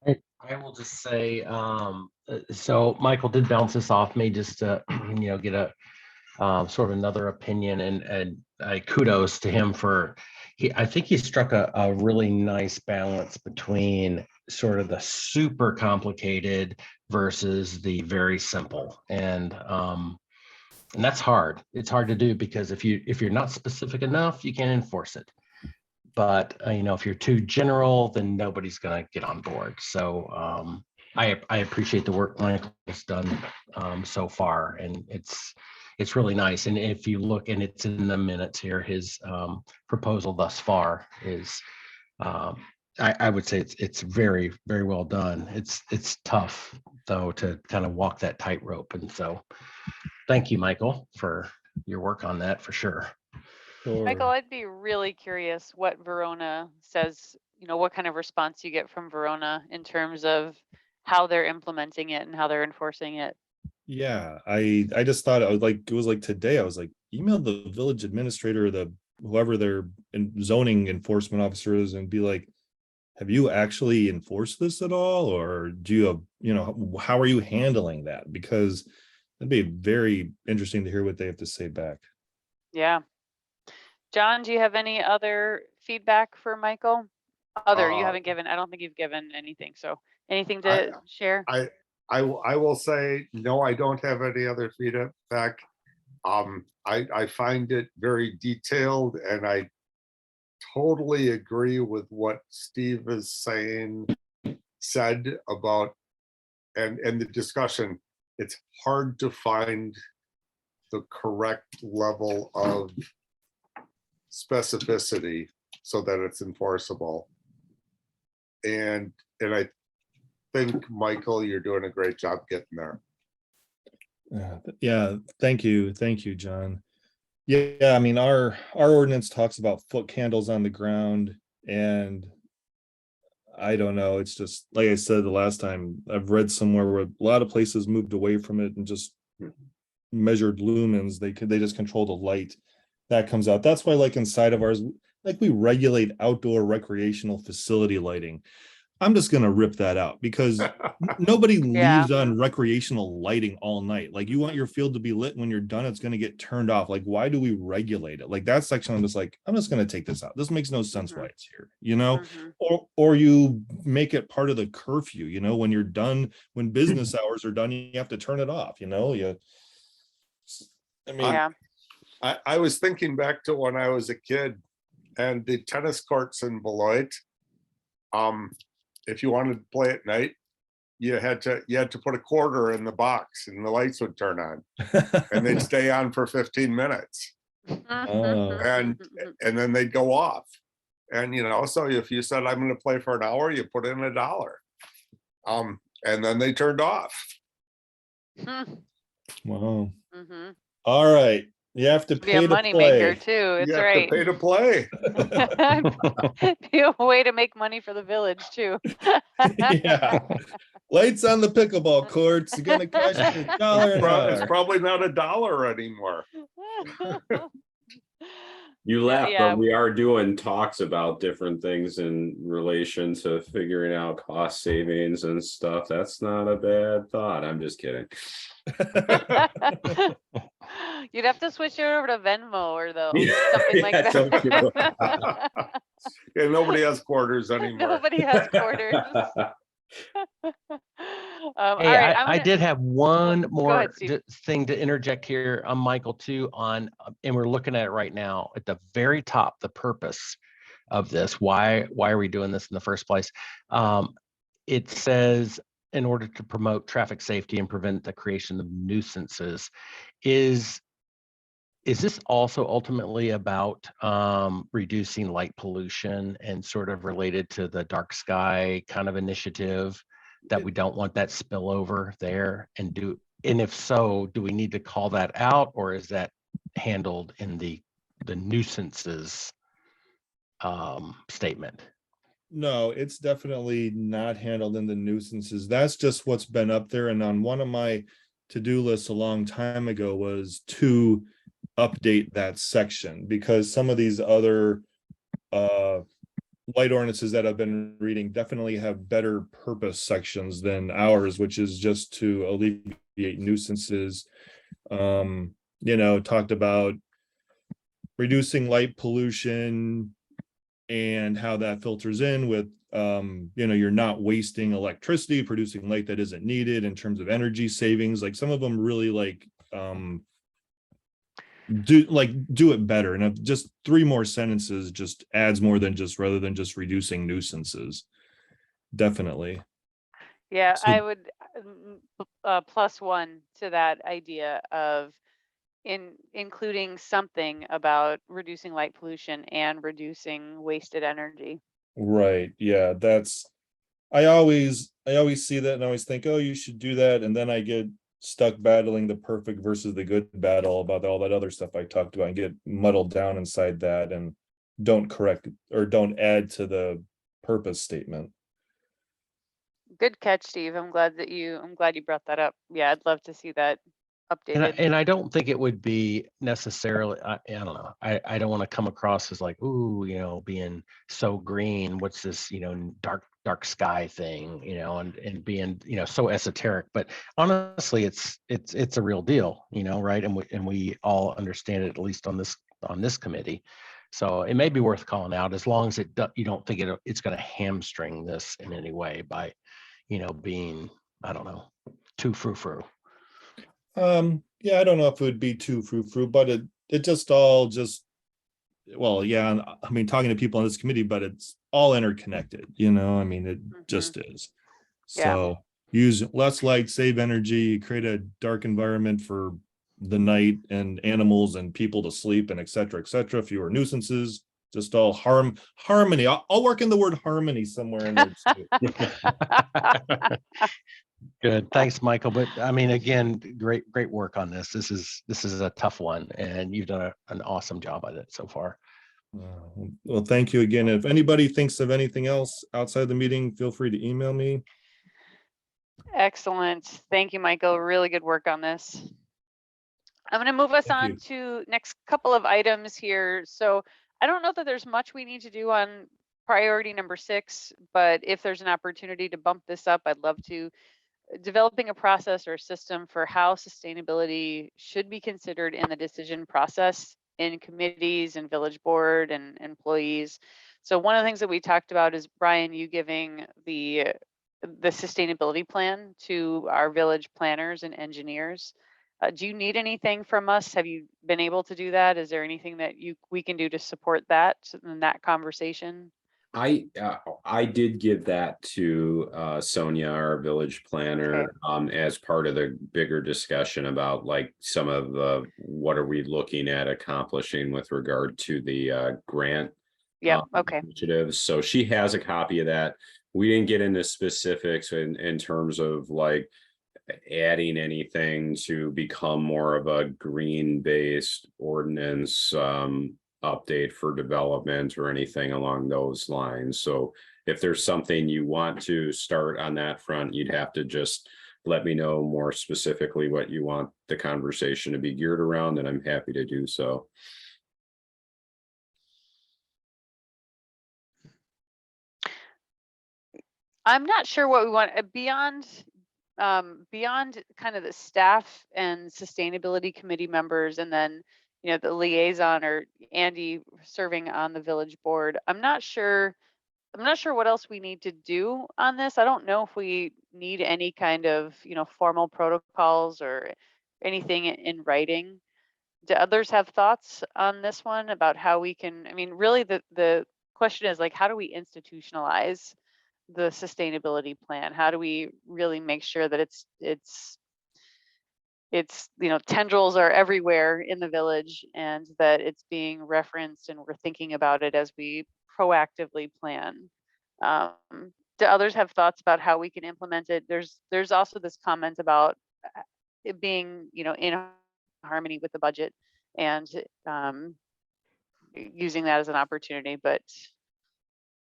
C: I will just say, so Michael did bounce this off me just to, you know, get a sort of another opinion, and I kudos to him for, I think he struck a really nice balance between sort of the super complicated versus the very simple. And that's hard. It's hard to do, because if you're not specific enough, you can't enforce it. But you know, if you're too general, then nobody's going to get on board. So I appreciate the work Michael's done so far, and it's really nice. And if you look, and it's in the minutes here, his proposal thus far is, I would say it's very, very well done. It's tough though to kind of walk that tightrope, and so thank you, Michael, for your work on that for sure.
A: Michael, I'd be really curious what Verona says, you know, what kind of response you get from Verona in terms of how they're implementing it and how they're enforcing it.
F: Yeah, I just thought it was like today. I was like, email the village administrator, whoever their zoning enforcement officer is, and be like, have you actually enforced this at all, or do you have, you know, how are you handling that? Because it'd be very interesting to hear what they have to say back.
A: Yeah. John, do you have any other feedback for Michael? Other, you
B: Uh,
A: haven't given, I don't think you've given anything. So anything
B: I-
A: to share?
B: I will say, no, I don't have any other feedback. I find it very detailed, and I totally agree with what Steve is said about, and the discussion. It's hard to find the correct level of specificity so that it's enforceable. And I think, Michael, you're doing a great job getting there.
F: Yeah, thank you, John. Yeah, I mean, our ordinance talks about foot candles on the ground, and I don't know, it's just, like I said the last time, I've read somewhere where a lot of places moved away from it and just measured lumens. They just control the light that comes out. That's why, like, inside of ours, like, we regulate outdoor recreational facility lighting. I'm just gonna rip that out because nobody
A: Yeah.
F: leaves on recreational lighting all night. Like, you want your field to be lit, when you're done, it's gonna get turned off. Like, why do we regulate it? Like, that section, I'm just gonna take this out. This makes no sense why it's here, you know? Or you make it part of the curfew, you know, when you're done, when business hours are done, you have to turn it off, you know? I mean,
A: Yeah.
B: I was thinking back to when I was a kid and the tennis courts in Beloit. If you wanted to play at night, you had to put a quarter in the box and the lights would turn on and they'd stay on for 15 minutes
F: Oh.
B: and then they'd go off. And so if you said, I'm going to play for an hour, you put in $1. And then they turned off.
F: Wow.
A: Mm-hmm.
F: All right. You have to
A: Be a
F: pay to
A: money maker
F: play.
A: too. It's
B: You have
A: right.
B: to pay to play.
A: Be a way to make money for the village too.
F: Yeah. Lights on the pickleball courts. You're gonna cost you $1 an
B: It's
F: hour.
B: probably not $1 anymore.
D: You
A: Yeah,
D: laugh,
A: yeah.
D: but we are doing talks about different things in relation to figuring out cost savings and stuff. That's not a bad thought. I'm just kidding.
A: You'd have to switch it over to Venmo or
D: Yeah,
A: something like
D: yeah, don't you-
A: that.
B: Yeah, nobody has quarters anymore.
A: Nobody has quarters. All
C: Hey,
A: right,
C: I did have one
A: go
C: more
A: ahead, Steve.
C: thing to interject here on Michael too, and we're looking at it right now at the very top, the purpose of this. Why are we doing this in the first place? It says in order to promote traffic safety and prevent the creation of nuisances. Is this also ultimately about reducing light pollution and sort of related to the dark sky kind of initiative, that we don't want that spillover there? And if so, do we need to call that out, or is that handled in the nuisances statement?
F: No, it's definitely not handled in the nuisances. That's just what's been up there. And on one of my to-do lists a long time ago was to update that section, because some of these other light ordinances that I've been reading definitely have better purpose sections than ours, which is just to alleviate nuisances. Talked about reducing light pollution and how that filters in with you're not wasting electricity producing light that isn't needed, in terms of energy savings. Like, some of them really do it better, and if just 3 more sentences just adds more than just, rather than just reducing nuisances. Definitely.
A: Yeah,
F: So-
A: I would +1 to that idea of including something about reducing light pollution and reducing wasted energy.
F: Right, yeah, I always see that and always think, oh, you should do that, and then I get stuck battling the perfect versus the good battle about all that other stuff I talked about, and get muddled down inside that, and don't correct or don't add to the purpose statement.
A: Good catch, Steve. I'm glad you brought that up. Yeah, I'd love to see that updated.
C: And I don't think it would be necessarily, I don't know, I don't want to come across as like, ooh, being so green, what's this, dark sky thing, and being, so esoteric. But honestly, it's a real deal, right? And we all understand it, at least on this committee. So it may be worth calling out as long as you don't think it's going to hamstring this in any way by, being, I don't know, too frou-frou.
F: Yeah, I don't know if it would be too frou-frou, but it just all just, well, yeah, and I mean, talking to people on this committee, but it's all interconnected, I mean, it just is.
A: Yeah.
F: So use less light, save energy, create a dark environment for the night and animals and people to sleep and et cetera, fewer nuisances, just all harmony. I'll work in the word harmony somewhere in there too.
C: Good. Thanks, Michael. But I mean, again, great work on this. This is a tough one, and you've done an awesome job at it so far.
F: Well, thank you again. If anybody thinks of anything else outside the meeting, feel free to email me.
A: Excellent. Thank you, Michael. Really good work on this. I'm going to move us
F: Thank
A: on
F: you.
A: to next couple of items here. So I don't know that there's much we need to do on priority number 6, but if there's an opportunity to bump this up, I'd love to. Developing a process or a system for how sustainability should be considered in the decision process in committees and village board and employees. So one of the things that we talked about is, Brian, you giving the sustainability plan to our village planners and engineers. Do you need anything from us? Have you been able to do that? Is there anything that we can do to support that in that conversation?
D: I did give that to Sonia, our village planner, as part of the bigger discussion about like some of the what are we looking at accomplishing with regard to the grant initiatives. So she has a copy of that. We didn't get into specifics in terms of like adding anything to become more of a green-based ordinance update for development or anything along those lines. So if there's something you want to start on that front, you'd have to just let me know more specifically what you want the conversation to be geared around, and I'm happy to do so.
A: I'm not sure what we want beyond kind of the staff and sustainability committee members, and then the liaison or Andy serving on the village board. I'm not sure what else we need to do on this. I don't know if we need any kind of formal protocols or anything in writing. Do others have thoughts on this one about how we can, I mean, really the question is like, how do we institutionalize the sustainability plan? How do we really make sure that it's tendrils are everywhere in the village and that it's being referenced and we're thinking about it as we proactively plan? Do others have thoughts about how we can implement it? There's also this comment about it being in harmony with the budget and using that as an opportunity, but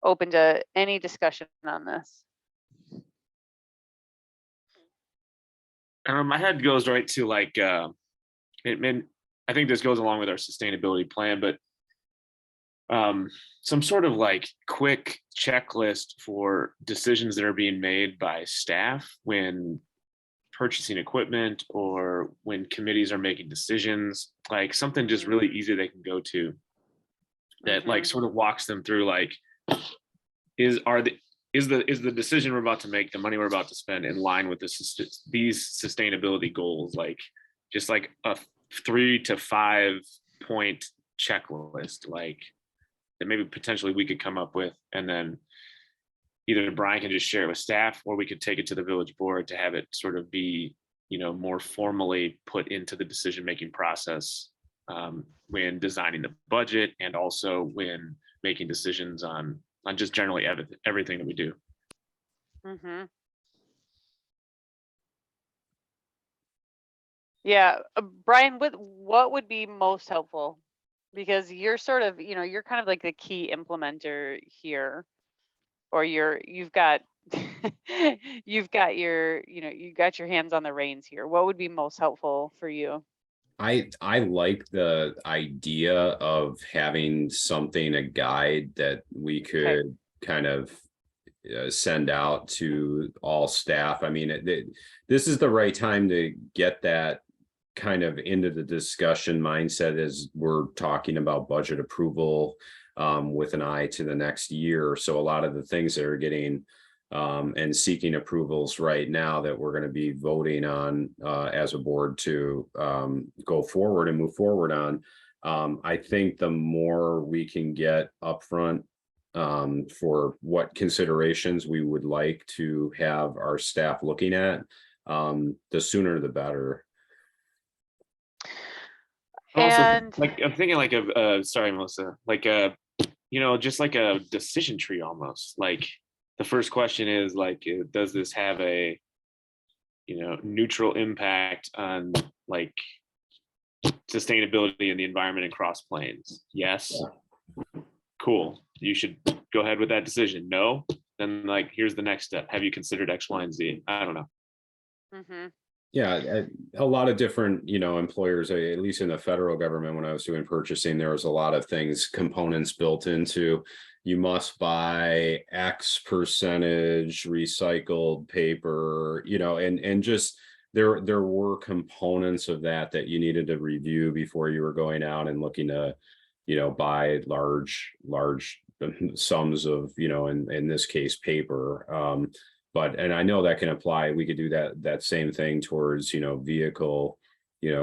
A: open to any discussion on this.
E: My head goes right to like, I think this goes along with our sustainability plan, but some sort of like quick checklist for decisions that are being made by staff when purchasing equipment or when committees are making decisions, like something just really easy they can go to that like sort of walks them through like, is the decision we're about to make, the money we're about to spend, in line with these sustainability goals, like just like a 3 to 5 point checklist, like that maybe potentially we could come up with, and then either Brian can just share it with staff, or we could take it to the village board to have it sort of be more formally put into the decision-making process when designing the budget and also when making decisions on just generally everything that we do.
A: Yeah, Brian, what would be most helpful? Because you're sort of, you're kind of like the key implementer here, or you've got you've got your hands on the reins here. What would be most helpful for you?
D: I like the idea of having something, a guide that we could kind of send out to all staff. I mean, this is the right time to get that kind of into the discussion mindset as we're talking about budget approval with an eye to the next year. So a lot of the things that are getting and seeking approvals right now that we're going to be voting on as a board to go forward and move forward on. I think the more we can get upfront for what considerations we would like to have our staff looking at, the sooner the better.
E: Also,
A: And
E: like I'm thinking like sorry, Melissa, like just like a decision tree almost. Like the first question is like, does this have a neutral impact on like sustainability in the environment and Cross Plains? Yes. Cool. You should go ahead with that decision. No, then like here's the next step. Have you considered X, Y, and Z? I don't know.
A: mhm.
D: Yeah, a lot of different, employers, at least in the federal government, when I was doing purchasing, there was a lot of things, components built into, you must buy X percentage recycled paper, and just there were components of that you needed to review before you were going out and looking to, buy large sums of, in this case, paper. And I know that can apply. We could do that same thing towards, vehicle,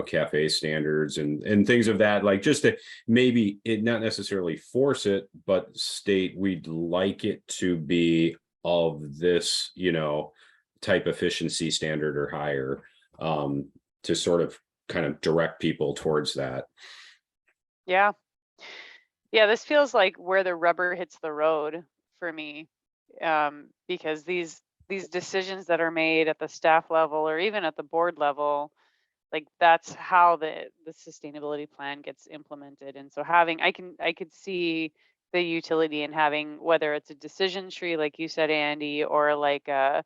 D: cafe standards and things of that, like just to maybe it not necessarily force it, but state we'd like it to be of this, type efficiency standard or higher, to sort of kind of direct people towards that.
A: Yeah. Yeah, this feels like where the rubber hits the road for me, because these decisions that are made at the staff level or even at the board level, like that's how the sustainability plan gets implemented. And so I could see the utility in having, whether it's a decision tree like you said, Andy, or like a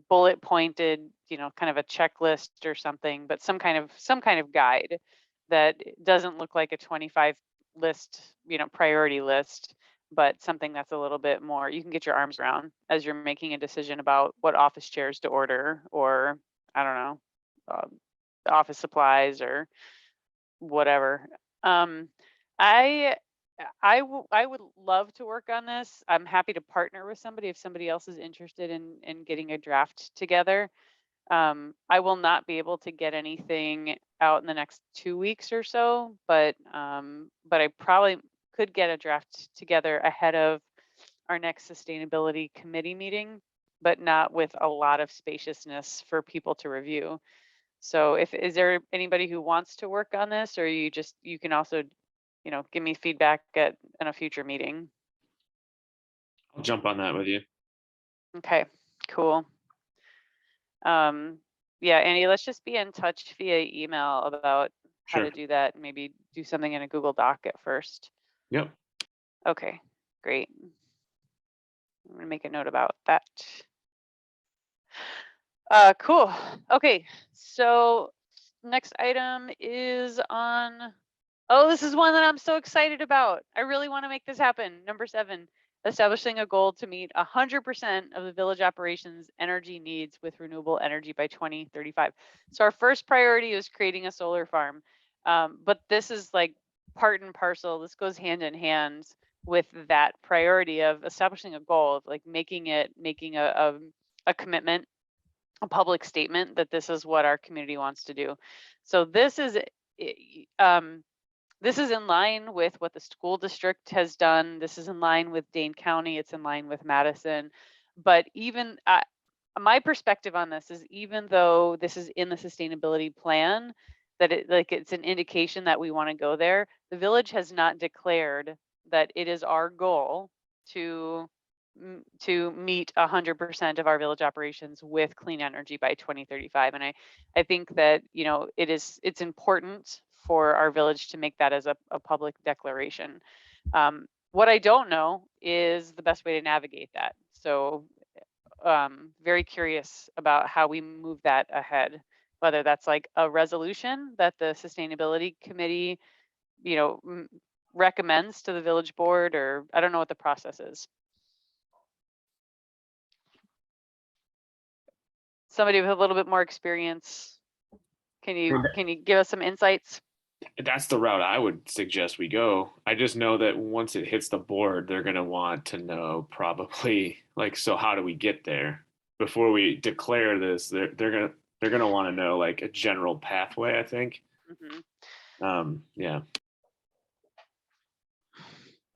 A: bullet pointed, kind of a checklist or something, but some kind of guide that doesn't look like a 25 list, priority list, but something that's a little bit more you can get your arms around as you're making a decision about what office chairs to order, or I don't know, office supplies or whatever. I I would love to work on this. I'm happy to partner with somebody if somebody else is interested in getting a draft together. I will not be able to get anything out in the next 2 weeks or so, but I probably could get a draft together ahead of our next sustainability committee meeting, but not with a lot of spaciousness for people to review. So is there anybody who wants to work on this, or you can also, give me feedback in a future meeting?
E: I'll jump on that with you.
A: Okay, cool. Yeah, Andy, let's just be in touch via email about how to
E: Sure.
A: do that. Maybe do something in a Google Doc at first.
E: Yep.
A: Okay, great. I'm gonna make a note about that. Cool. Okay, so next item is on, oh, this is one that I'm so excited about. I really want to make this happen. Number 7, establishing a goal to meet 100% of the village operations energy needs with renewable energy by 2035. So our first priority is creating a solar farm. But this is like part and parcel. This goes hand in hand with that priority of establishing a goal, of like making a commitment, a public statement that this is what our community wants to do. So this is in line with what the school district has done. This is in line with Dane County. It's in line with Madison. But even my perspective on this is, even though this is in the sustainability plan, that it's an indication that we want to go there, the village has not declared that it is our goal to meet 100% of our village operations with clean energy by 2035. And I think that, it's important for our village to make that as a public declaration. What I don't know is the best way to navigate that. So very curious about how we move that ahead, whether that's like a resolution that the sustainability committee, recommends to the village board, or I don't know what the process is. Somebody with a little bit more experience Can you give us some insights?
E: That's the route I would suggest we go. I just know that once it hits the board, they're going to want to know probably like, so how do we get there? Before we declare this, they're going to want to know like a general pathway, I think. Yeah.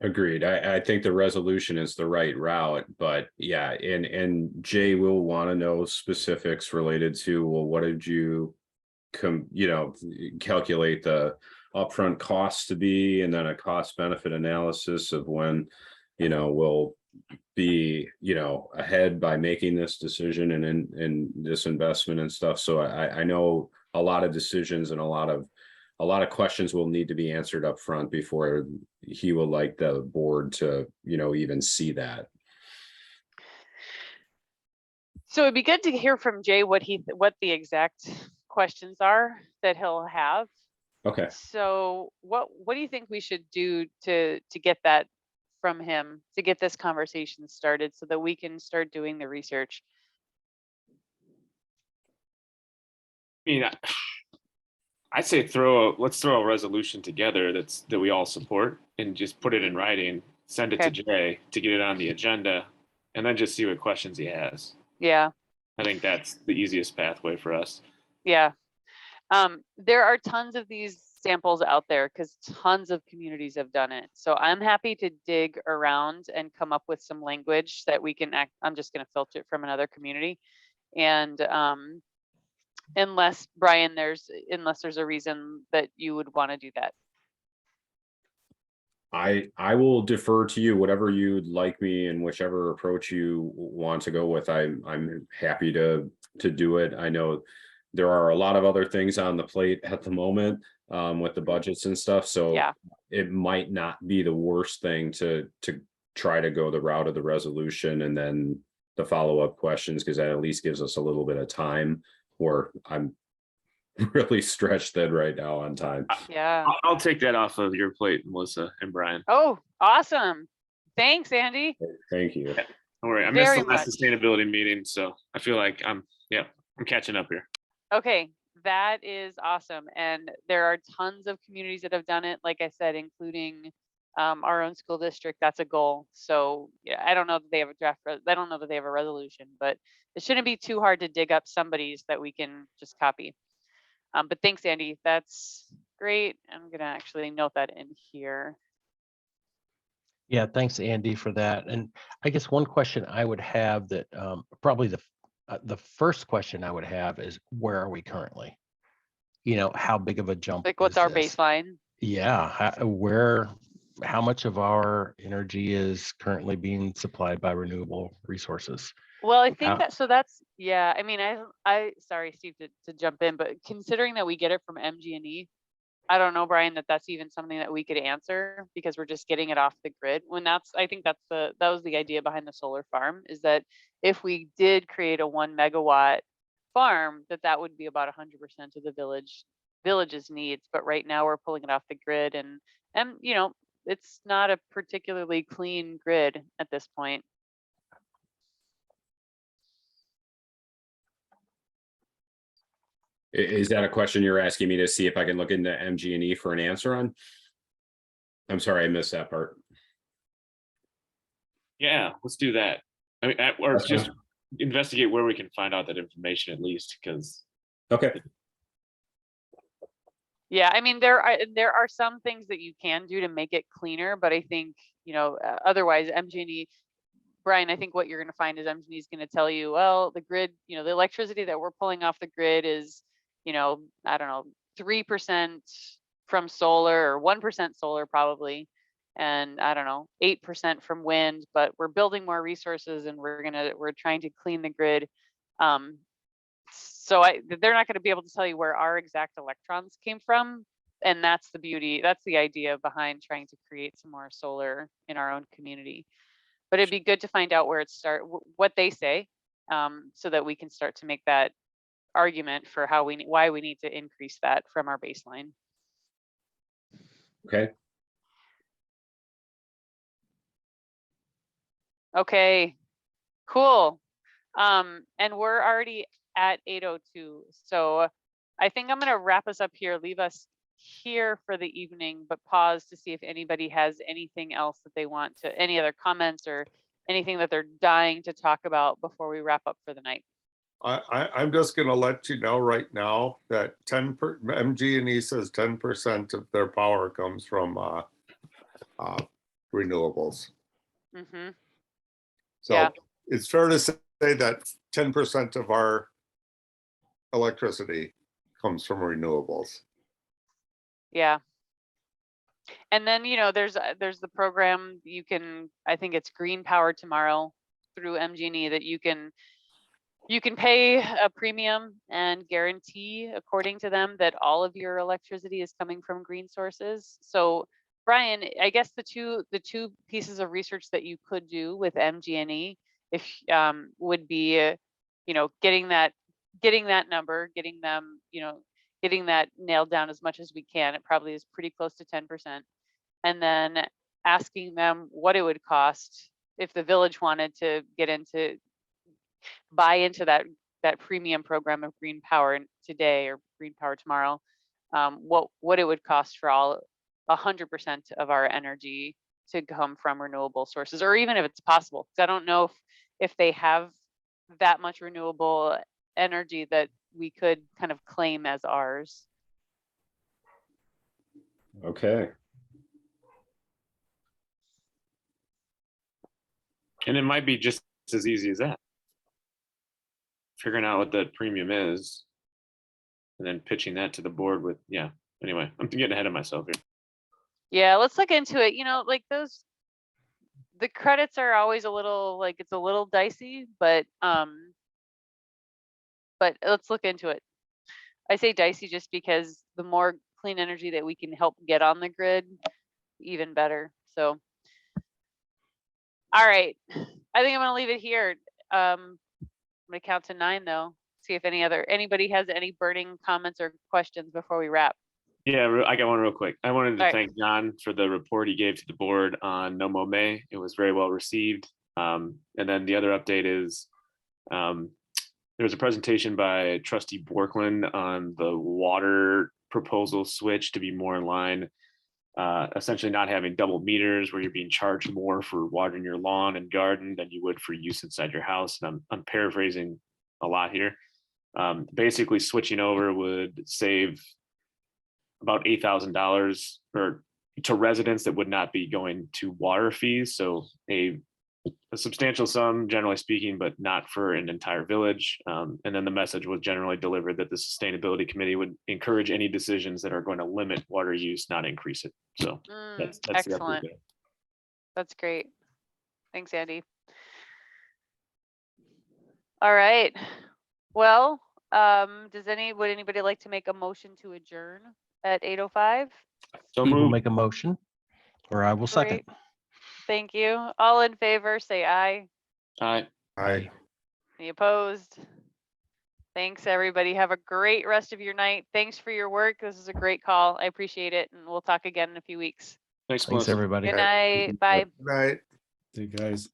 D: Agreed. I think the resolution is the right route, but yeah, and Jay will want to know specifics related to, well, what did you calculate the upfront costs to be, and then a cost benefit analysis of when, we'll be, ahead by making this decision and in this investment and stuff. So I know a lot of decisions and a lot of questions will need to be answered up front before he will like the board to, even see that.
A: So it'd be good to hear from Jay what the exact questions are that he'll have.
D: Okay.
A: So what do you think we should do to get that from him, to get this conversation started so that we can start doing the research?
E: I mean, I'd say let's throw a resolution together that we all support and just put it in writing, send it to Jay to get it on the agenda, and then just see what questions he has.
A: Yeah.
E: I think that's the easiest pathway for us.
A: Yeah. There are tons of these samples out there because tons of communities have done it. So I'm happy to dig around and come up with some language that we can I'm just going to filter it from another community. And unless Brian, there's a reason that you would want to do that.
D: I will defer to you, whatever you'd like me and whichever approach you want to go with. I'm happy to do it. I know there are a lot of other things on the plate at the moment with the budgets and stuff. So
A: yeah,
D: it might not be the worst thing to try to go the route of the resolution and then the follow-up questions, because that at least gives us a little bit of time, where I'm really stretched thin right now on time.
A: Yeah.
E: I'll take that off of your plate, Melissa and Brian.
A: Oh, awesome. Thanks, Andy.
D: Thank you.
E: Don't worry. I missed the last sustainability meeting, so I feel like I'm catching up here.
A: Okay, that is awesome. And there are tons of communities that have done it, like I said, including our own school district. That's a goal. So yeah, I don't know that they have a draft. I don't know that they have a resolution, but it shouldn't be too hard to dig up somebody's that we can just copy. But thanks, Andy. That's great. I'm gonna actually note that in here.
C: Yeah, thanks, Andy, for that. And I guess one question I would have that probably the first question I would have is, where are we currently? How big of a jump?
A: Like, what's our
C: this?
A: baseline?
C: Yeah, how much of our energy is currently being supplied by renewable resources?
A: Well, I think that's yeah. I mean, I sorry, Steve, to jump in, but considering that we get it from MG&E, I don't know, Brian, that's even something that we could answer, because we're just getting it off the grid. I think that was the idea behind the solar farm, is that if we did create a 1 megawatt farm, that would be about 100% of the village's needs. But right now we're pulling it off the grid, and it's not a particularly clean grid at this point.
D: Is that a question you're asking me to see if I can look into MG&E for an answer on? I'm sorry, I missed that part.
E: Yeah, let's do that. I mean, or just investigate where we can find out that information at least, because.
D: Okay.
A: Yeah, I mean, there are some things that you can do to make it cleaner, but I think, otherwise MG&E, Brian, I think what you're going to find is MG&E is going to tell you, well, the grid, the electricity that we're pulling off the grid is, I don't know, 3% from solar, or 1% solar probably, and I don't know, 8% from wind, but we're building more resources and we're trying to clean the grid. So they're not going to be able to tell you where our exact electrons came from. And that's the beauty, that's the idea behind trying to create some more solar in our own community. But it'd be good to find out where what they say, so that we can start to make that argument for why we need to increase that from our baseline.
D: Okay.
A: Okay, cool. And we're already at 8:02. So I think I'm gonna wrap us up here, leave us here for the evening, but pause to see if anybody has anything else that they want to, any other comments or anything that they're dying to talk about before we wrap up for the night.
B: I'm just gonna let you know right now that MG&E says 10% of their power comes from renewables.
A: Mm-hmm.
B: So
A: Yeah.
B: it's fair to say that 10% of our electricity comes from renewables.
A: Yeah. And then, you know, there's the program you can, I think it's Green Power Tomorrow through MG&E that you can pay a premium and guarantee, according to them, that all of your electricity is coming from green sources. So Brian, I guess the two pieces of research that you could do with MG&E if would be you know, getting that number, getting them, you know, getting that nailed down as much as we can. It probably is pretty close to 10%. And then asking them what it would cost if the village wanted to get into, buy into that premium program of green power today or green power tomorrow, what it would cost for all 100% of our energy to come from renewable sources, or even if it's possible. 'Cause I don't know if they have that much renewable energy that we could kind of claim as ours.
D: Okay.
E: And it might be just as easy as that. Figuring out what the premium is and then pitching that to the board with, yeah. Anyway, I'm getting ahead of myself here.
A: Yeah, let's look into it. You know, like the credits are always a little, like, it's a little dicey, but let's look into it. I say dicey just because the more clean energy that we can help get on the grid, even better. So, all right, I think I'm gonna leave it here. I'm gonna count to 9 though. See if anybody has any burning comments or questions before we wrap.
E: Yeah, I got one real quick. I wanted to
A: All right.
E: thank John for the report he gave to the board on No Mo May. It was very well received. And then the other update is there was a presentation by Trustee Borkland on the water proposal switch to be more in line, essentially not having double meters where you're being charged more for watering your lawn and garden than you would for use inside your house. And I'm paraphrasing a lot here. Basically, switching over would save about $8,000 or to residents that would not be going to water fees. So a substantial sum, generally speaking, but not for an entire village. And then the message was generally delivered that the sustainability committee would encourage any decisions that are going to limit water use, not increase it. So that's the update
A: Excellent.
E: there.
A: That's great. Thanks, Andy. All right. Well, would anybody like to make a motion to adjourn at 8:05?
E: So
C: Steve will
E: moved.
C: make a motion, or I will second.
A: Great. Thank you. All in favor, say aye.
E: Aye.
B: I
A: Any opposed? Thanks, everybody. Have a great rest of your night. Thanks for your work. This is a great call. I appreciate it. And we'll talk again in a few weeks.
E: Thanks,
C: Thanks,
E: Melissa.
C: everybody.
A: Good night. Bye.
B: right.
F: Hey, guys.